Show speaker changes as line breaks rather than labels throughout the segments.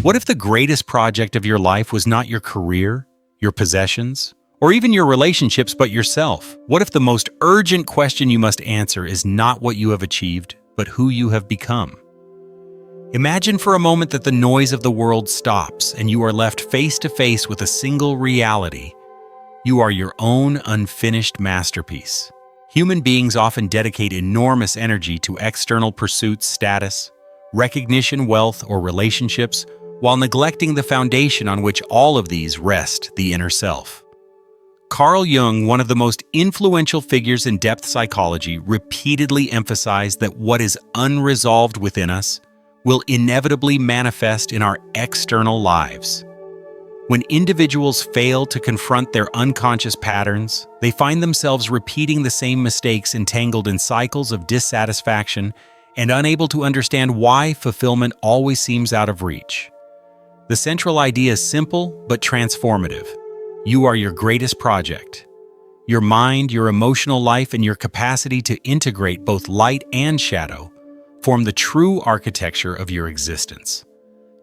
What if the greatest project of your life was not your career, your possessions, or even your relationships, but yourself? What if the most urgent question you must answer is not what you have achieved, but who you have become? Imagine for a moment that the noise of the world stops and you are left face to face with a single reality. You are your own unfinished masterpiece. Human beings often dedicate enormous energy to external pursuits, status, recognition, wealth, or relationships, while neglecting the foundation on which all of these rest, the inner self. Carl Jung, one of the most influential figures in depth psychology, repeatedly emphasized that what is unresolved within us will inevitably manifest in our external lives. When individuals fail to confront their unconscious patterns, they find themselves repeating the same mistakes, entangled in cycles of dissatisfaction and unable to understand why fulfillment always seems out of reach. The central idea is simple but transformative. You are your greatest project. Your mind, your emotional life, and your capacity to integrate both light and shadow form the true architecture of your existence.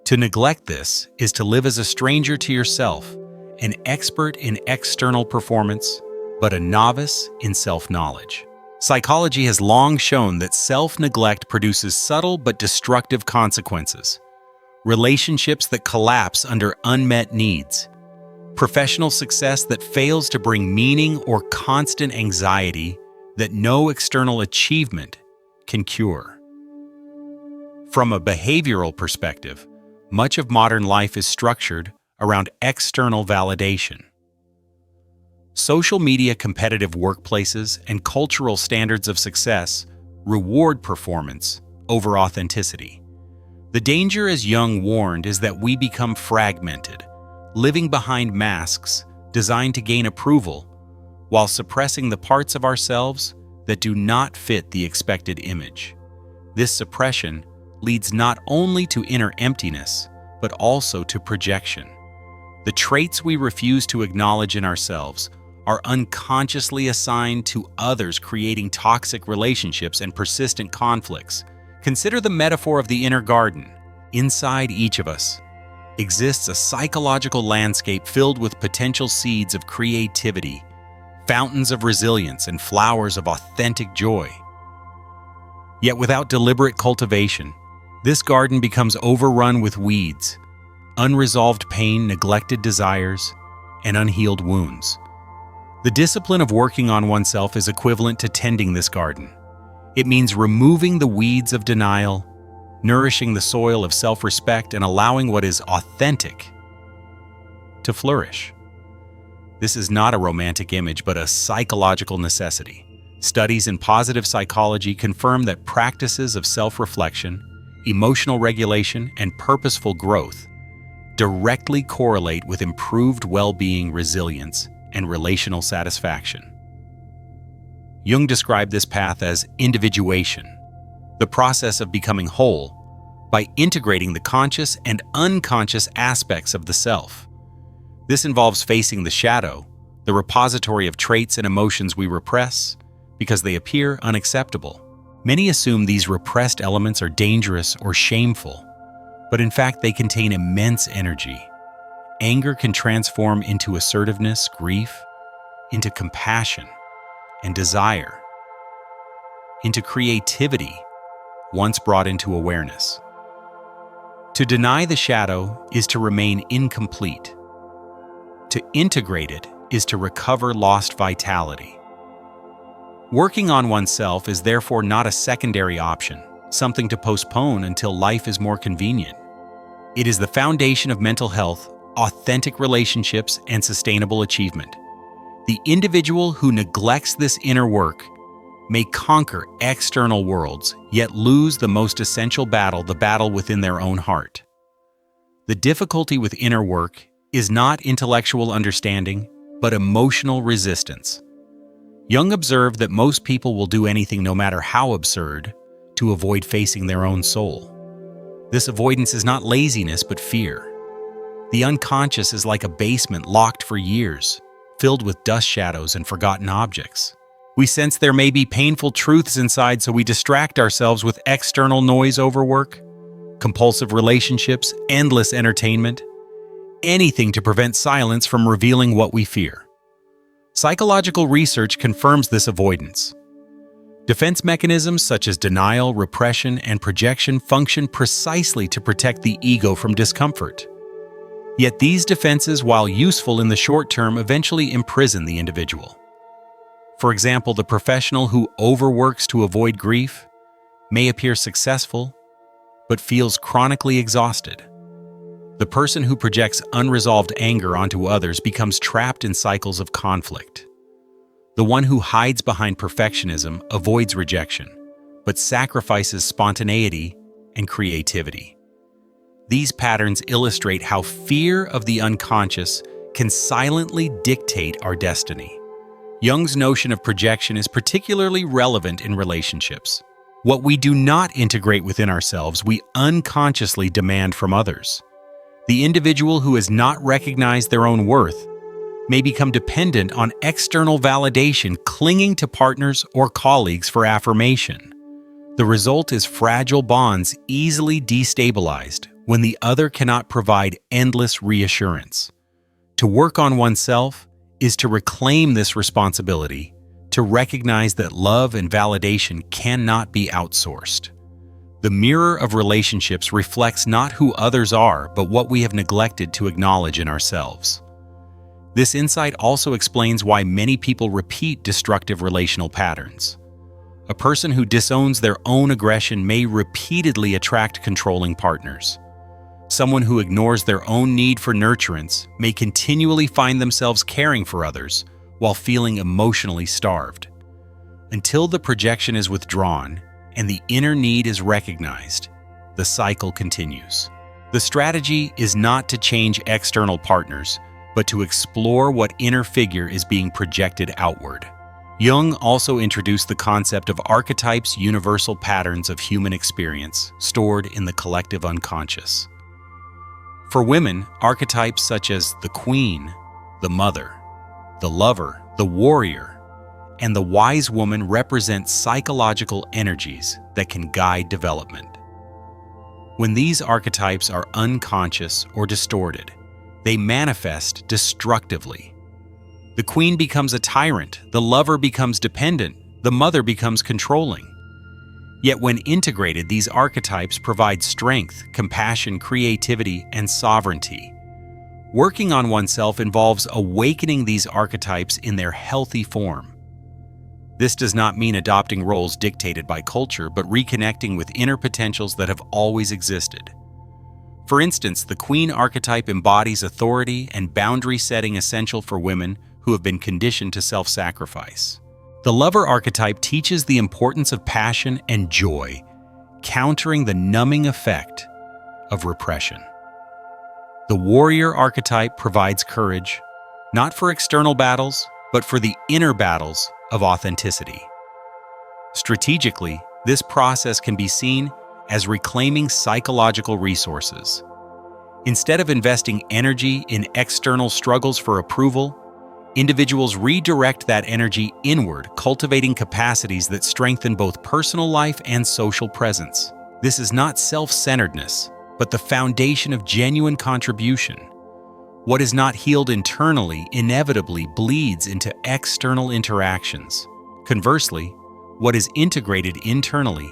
To neglect this is to live as a stranger to yourself, an expert in external performance, but a novice in self-knowledge. Psychology has long shown that self-neglect produces subtle but destructive consequences. Relationships that collapse under unmet needs, professional success that fails to bring meaning, or constant anxiety that no external achievement can cure. From a behavioral perspective, much of modern life is structured around external validation. Social media, competitive workplaces, and cultural standards of success reward performance over authenticity. The danger, as Jung warned, is that we become fragmented, living behind masks designed to gain approval, while suppressing the parts of ourselves that do not fit the expected image. This suppression leads not only to inner emptiness, but also to projection. The traits we refuse to acknowledge in ourselves are unconsciously assigned to others, creating toxic relationships and persistent conflicts. Consider the metaphor of the inner garden. Inside each of us exists a psychological landscape filled with potential seeds of creativity, fountains of resilience, and flowers of authentic joy. Yet without deliberate cultivation, this garden becomes overrun with weeds, unresolved pain, neglected desires, and unhealed wounds. The discipline of working on oneself is equivalent to tending this garden. It means removing the weeds of denial, nourishing the soil of self-respect, and allowing what is authentic to flourish. This is not a romantic image, but a psychological necessity. Studies in positive psychology confirm that practices of self-reflection, emotional regulation, and purposeful growth directly correlate with improved well-being, resilience, and relational satisfaction. Jung described this path as individuation, the process of becoming whole by integrating the conscious and unconscious aspects of the self. This involves facing the shadow, the repository of traits and emotions we repress because they appear unacceptable. Many assume these repressed elements are dangerous or shameful, but in fact they contain immense energy. Anger can transform into assertiveness, grief into compassion, and desire into creativity once brought into awareness. To deny the shadow is to remain incomplete. To integrate it is to recover lost vitality. Working on oneself is therefore not a secondary option, something to postpone until life is more convenient. It is the foundation of mental health, authentic relationships, and sustainable achievement. The individual who neglects this inner work may conquer external worlds, yet lose the most essential battle, the battle within their own heart. The difficulty with inner work is not intellectual understanding, but emotional resistance. Jung observed that most people will do anything, no matter how absurd, to avoid facing their own soul. This avoidance is not laziness, but fear. The unconscious is like a basement locked for years, filled with dust shadows and forgotten objects. We sense there may be painful truths inside, so we distract ourselves with external noise, overwork, compulsive relationships, endless entertainment, anything to prevent silence from revealing what we fear. Psychological research confirms this avoidance. Defense mechanisms such as denial, repression, and projection function precisely to protect the ego from discomfort. Yet these defenses, while useful in the short term, eventually imprison the individual. For example, the professional who overworks to avoid grief may appear successful, but feels chronically exhausted. The person who projects unresolved anger onto others becomes trapped in cycles of conflict. The one who hides behind perfectionism avoids rejection, but sacrifices spontaneity and creativity. These patterns illustrate how fear of the unconscious can silently dictate our destiny. Jung's notion of projection is particularly relevant in relationships. What we do not integrate within ourselves, we unconsciously demand from others. The individual who has not recognized their own worth may become dependent on external validation, clinging to partners or colleagues for affirmation. The result is fragile bonds easily destabilized when the other cannot provide endless reassurance. To work on oneself is to reclaim this responsibility, to recognize that love and validation cannot be outsourced. The mirror of relationships reflects not who others are, but what we have neglected to acknowledge in ourselves. This insight also explains why many people repeat destructive relational patterns. A person who disowns their own aggression may repeatedly attract controlling partners. Someone who ignores their own need for nurturance may continually find themselves caring for others while feeling emotionally starved. Until the projection is withdrawn and the inner need is recognized, the cycle continues. The strategy is not to change external partners, but to explore what inner figure is being projected outward. Jung also introduced the concept of archetypes, universal patterns of human experience stored in the collective unconscious. For women, archetypes such as the queen, the mother, the lover, the warrior, and the wise woman represent psychological energies that can guide development. When these archetypes are unconscious or distorted, they manifest destructively. The queen becomes a tyrant, the lover becomes dependent, the mother becomes controlling. Yet when integrated, these archetypes provide strength, compassion, creativity, and sovereignty. Working on oneself involves awakening these archetypes in their healthy form. This does not mean adopting roles dictated by culture, but reconnecting with inner potentials that have always existed. For instance, the queen archetype embodies authority and boundary setting essential for women who have been conditioned to self-sacrifice. The lover archetype teaches the importance of passion and joy, countering the numbing effect of repression. The warrior archetype provides courage, not for external battles, but for the inner battles of authenticity. Strategically, this process can be seen as reclaiming psychological resources. Instead of investing energy in external struggles for approval, individuals redirect that energy inward, cultivating capacities that strengthen both personal life and social presence. This is not self-centeredness, but the foundation of genuine contribution. What is not healed internally inevitably bleeds into external interactions. Conversely, what is integrated internally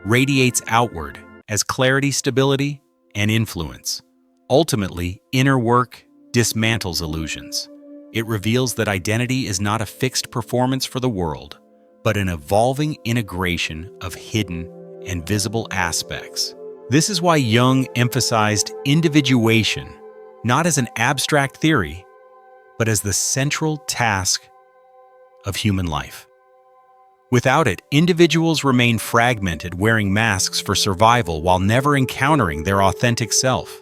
radiates outward as clarity, stability, and influence. Ultimately, inner work dismantles illusions. It reveals that identity is not a fixed performance for the world, but an evolving integration of hidden and visible aspects. This is why Jung emphasized individuation, not as an abstract theory, but as the central task of human life. Without it, individuals remain fragmented, wearing masks for survival while never encountering their authentic self.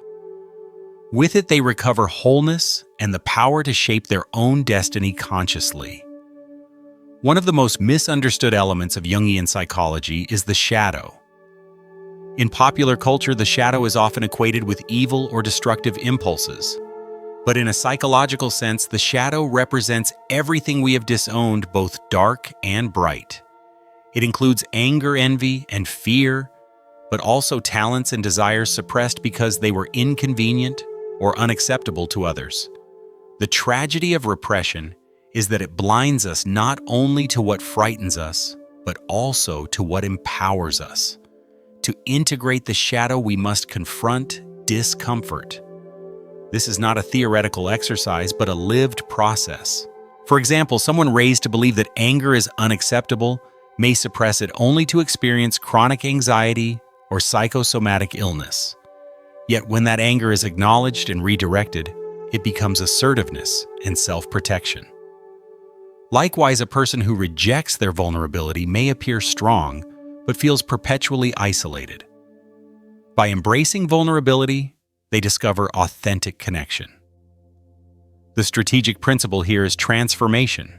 With it, they recover wholeness and the power to shape their own destiny consciously. One of the most misunderstood elements of Jungian psychology is the shadow. In popular culture, the shadow is often equated with evil or destructive impulses. But in a psychological sense, the shadow represents everything we have disowned, both dark and bright. It includes anger, envy, and fear, but also talents and desires suppressed because they were inconvenient or unacceptable to others. The tragedy of repression is that it blinds us not only to what frightens us, but also to what empowers us. To integrate the shadow, we must confront discomfort. This is not a theoretical exercise, but a lived process. For example, someone raised to believe that anger is unacceptable may suppress it only to experience chronic anxiety or psychosomatic illness. Yet when that anger is acknowledged and redirected, it becomes assertiveness and self-protection. Likewise, a person who rejects their vulnerability may appear strong, but feels perpetually isolated. By embracing vulnerability, they discover authentic connection. The strategic principle here is transformation.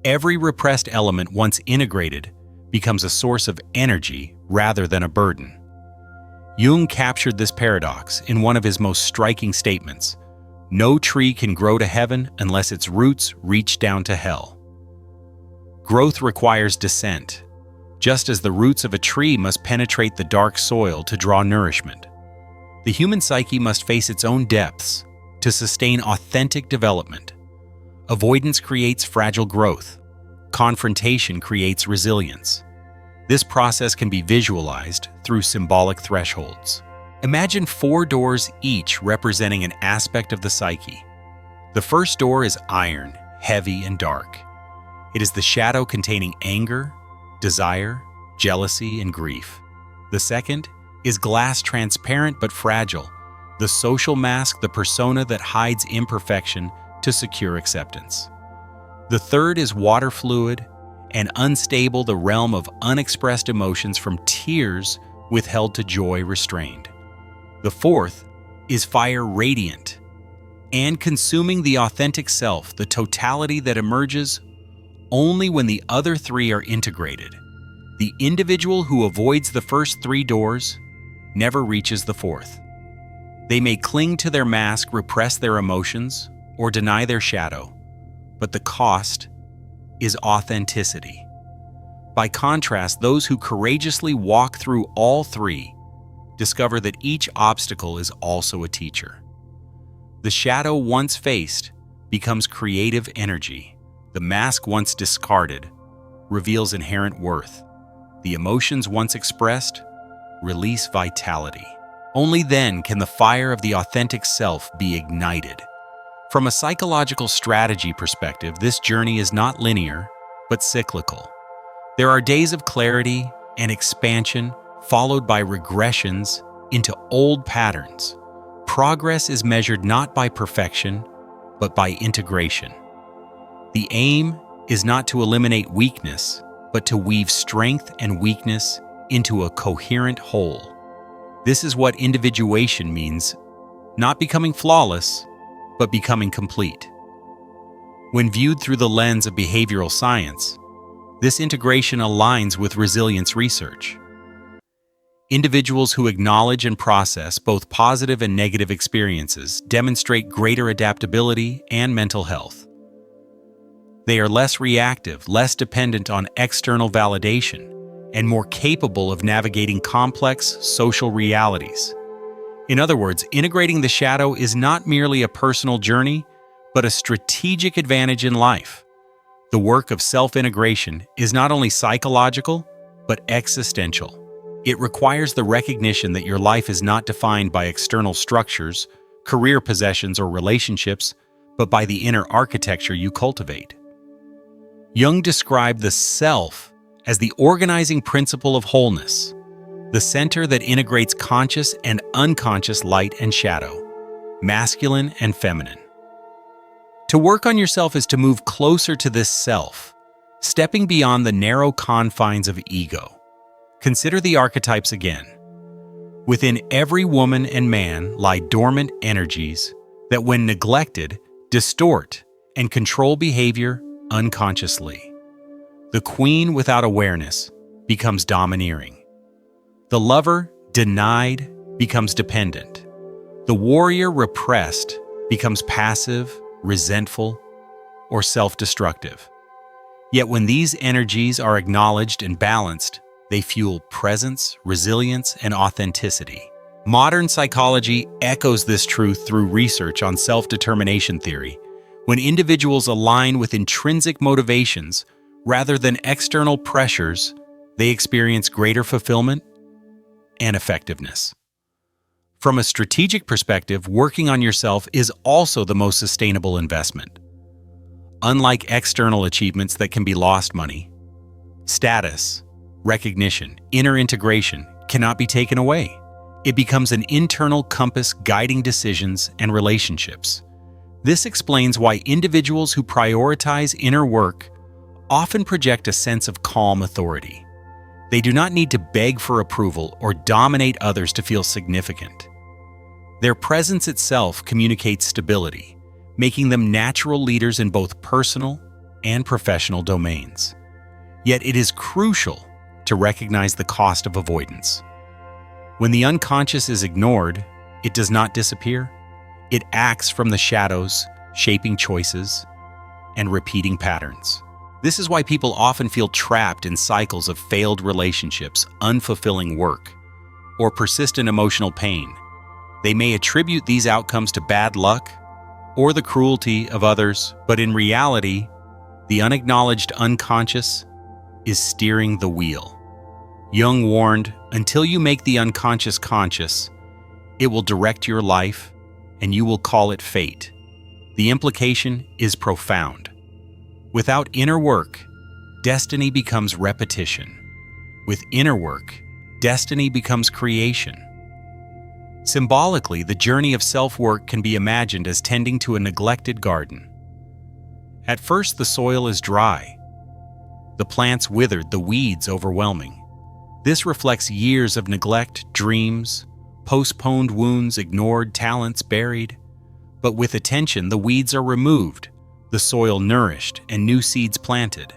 Every repressed element, once integrated, becomes a source of energy rather than a burden. Jung captured this paradox in one of his most striking statements: "No tree can grow to heaven unless its roots reach down to hell." Growth requires descent, just as the roots of a tree must penetrate the dark soil to draw nourishment. The human psyche must face its own depths to sustain authentic development. Avoidance creates fragile growth. Confrontation creates resilience. This process can be visualized through symbolic thresholds. Imagine 4 doors, each representing an aspect of the psyche. The first door is iron, heavy and dark. It is the shadow containing anger, desire, jealousy, and grief. The second is glass, transparent but fragile, the social mask, the persona that hides imperfection to secure acceptance. The third is water, fluid and unstable, the realm of unexpressed emotions, from tears withheld to joy restrained. The fourth is fire, radiant and consuming, the authentic self, the totality that emerges only when the other 3 are integrated. The individual who avoids the first 3 doors never reaches the fourth. They may cling to their mask, repress their emotions, or deny their shadow, but the cost is authenticity. By contrast, those who courageously walk through all 3 discover that each obstacle is also a teacher. The shadow once faced becomes creative energy. The mask once discarded reveals inherent worth. The emotions once expressed release vitality. Only then can the fire of the authentic self be ignited. From a psychological strategy perspective, this journey is not linear, but cyclical. There are days of clarity and expansion, followed by regressions into old patterns. Progress is measured not by perfection, but by integration. The aim is not to eliminate weakness, but to weave strength and weakness into a coherent whole. This is what individuation means, not becoming flawless, but becoming complete. When viewed through the lens of behavioral science, this integration aligns with resilience research. Individuals who acknowledge and process both positive and negative experiences demonstrate greater adaptability and mental health. They are less reactive, less dependent on external validation, and more capable of navigating complex social realities. In other words, integrating the shadow is not merely a personal journey, but a strategic advantage in life. The work of self-integration is not only psychological, but existential. It requires the recognition that your life is not defined by external structures, career possessions, or relationships, but by the inner architecture you cultivate. Jung described the self as the organizing principle of wholeness, the center that integrates conscious and unconscious light and shadow, masculine and feminine. To work on yourself is to move closer to this self, stepping beyond the narrow confines of ego. Consider the archetypes again. Within every woman and man lie dormant energies that, when neglected, distort and control behavior unconsciously. The queen, without awareness, becomes domineering. The lover, denied, becomes dependent. The warrior, repressed, becomes passive, resentful, or self-destructive. Yet when these energies are acknowledged and balanced, They fuel presence, resilience, and authenticity. Modern psychology echoes this truth through research on self-determination theory. When individuals align with intrinsic motivations rather than external pressures, they experience greater fulfillment and effectiveness. From a strategic perspective, working on yourself is also the most sustainable investment. Unlike external achievements that can be lost money, status, recognition, inner integration cannot be taken away. It becomes an internal compass guiding decisions and relationships. This explains why individuals who prioritize inner work often project a sense of calm authority. They do not need to beg for approval or dominate others to feel significant. Their presence itself communicates stability, making them natural leaders in both personal and professional domains. Yet it is crucial to recognize the cost of avoidance. When the unconscious is ignored, it does not disappear. It acts from the shadows, shaping choices and repeating patterns. This is why people often feel trapped in cycles of failed relationships, unfulfilling work, or persistent emotional pain. They may attribute these outcomes to bad luck or the cruelty of others, but in reality, the unacknowledged unconscious is steering the wheel. Jung warned, until you make the unconscious conscious, it will direct your life and you will call it fate. The implication is profound. Without inner work, destiny becomes repetition. With inner work, destiny becomes creation. Symbolically, the journey of self-work can be imagined as tending to a neglected garden. At first, the soil is dry. The plants withered, the weeds overwhelming. This reflects years of neglect, dreams, postponed wounds, ignored talents buried. But with attention, the weeds are removed, the soil nourished, and new seeds planted.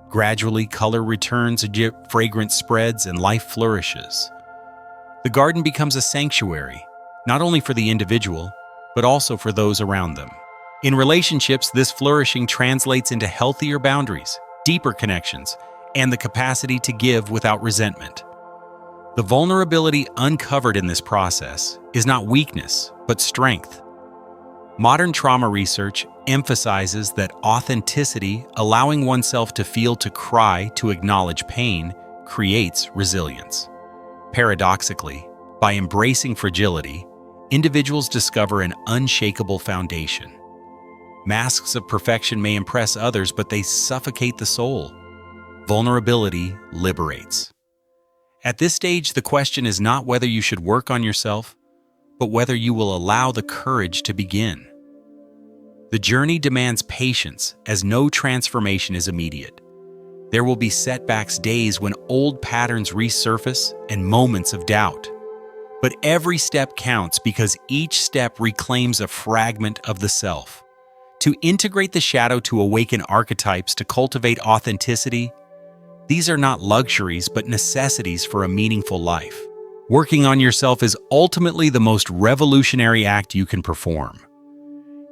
Gradually, color returns, fragrance spreads, and life flourishes. The garden becomes a sanctuary, not only for the individual, but also for those around them. In relationships, this flourishing translates into healthier boundaries, deeper connections, and the capacity to give without resentment. The vulnerability uncovered in this process is not weakness, but strength. Modern trauma research emphasizes that authenticity, allowing oneself to feel, to cry, to acknowledge pain, creates resilience. Paradoxically, by embracing fragility, individuals discover an unshakable foundation. Masks of perfection may impress others, but they suffocate the soul. Vulnerability liberates. At this stage, the question is not whether you should work on yourself, but whether you will allow the courage to begin. The journey demands patience, as no transformation is immediate. There will be setbacks, days when old patterns resurface, and moments of doubt. But every step counts because each step reclaims a fragment of the self. To integrate the shadow, to awaken archetypes, to cultivate authenticity, these are not luxuries but necessities for a meaningful life. Working on yourself is ultimately the most revolutionary act you can perform.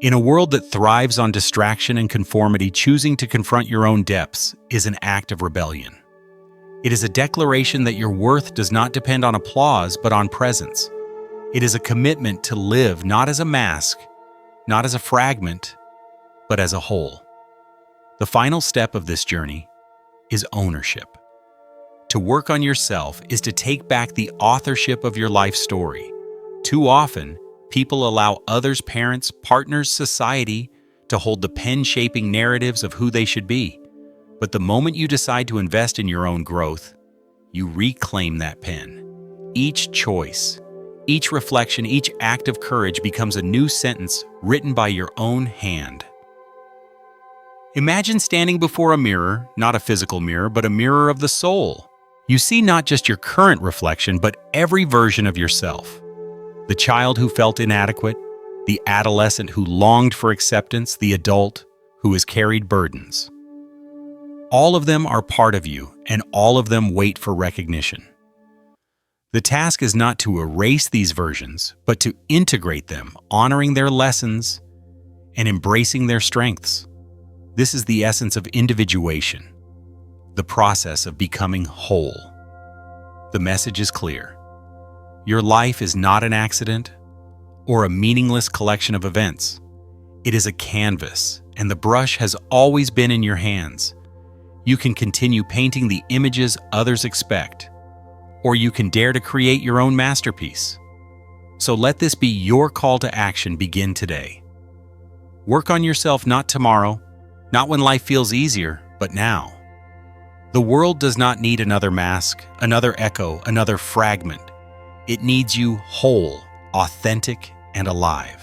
In a world that thrives on distraction and conformity, choosing to confront your own depths is an act of rebellion. It is a declaration that your worth does not depend on applause but on presence. It is a commitment to live not as a mask, not as a fragment, but as a whole. The final step of this journey is ownership. To work on yourself is to take back the authorship of your life story. Too often, people allow others, parents, partners, society to hold the pen-shaping narratives of who they should be. But the moment you decide to invest in your own growth, you reclaim that pen. Each choice, each reflection, each act of courage becomes a new sentence written by your own hand. Imagine standing before a mirror, not a physical mirror, but a mirror of the soul. You see not just your current reflection, but every version of yourself. The child who felt inadequate, the adolescent who longed for acceptance, the adult who has carried burdens. All of them are part of you, and all of them wait for recognition. The task is not to erase these versions, but to integrate them, honoring their lessons and embracing their strengths. This is the essence of individuation, the process of becoming whole. The message is clear. Your life is not an accident or a meaningless collection of events. It is a canvas, and the brush has always been in your hands. You can continue painting the images others expect, or you can dare to create your own masterpiece. So let this be your call to action. Begin today. Work on yourself, not tomorrow, not when life feels easier, but now. The world does not need another mask, another echo, another fragment. It needs you whole, authentic, and alive.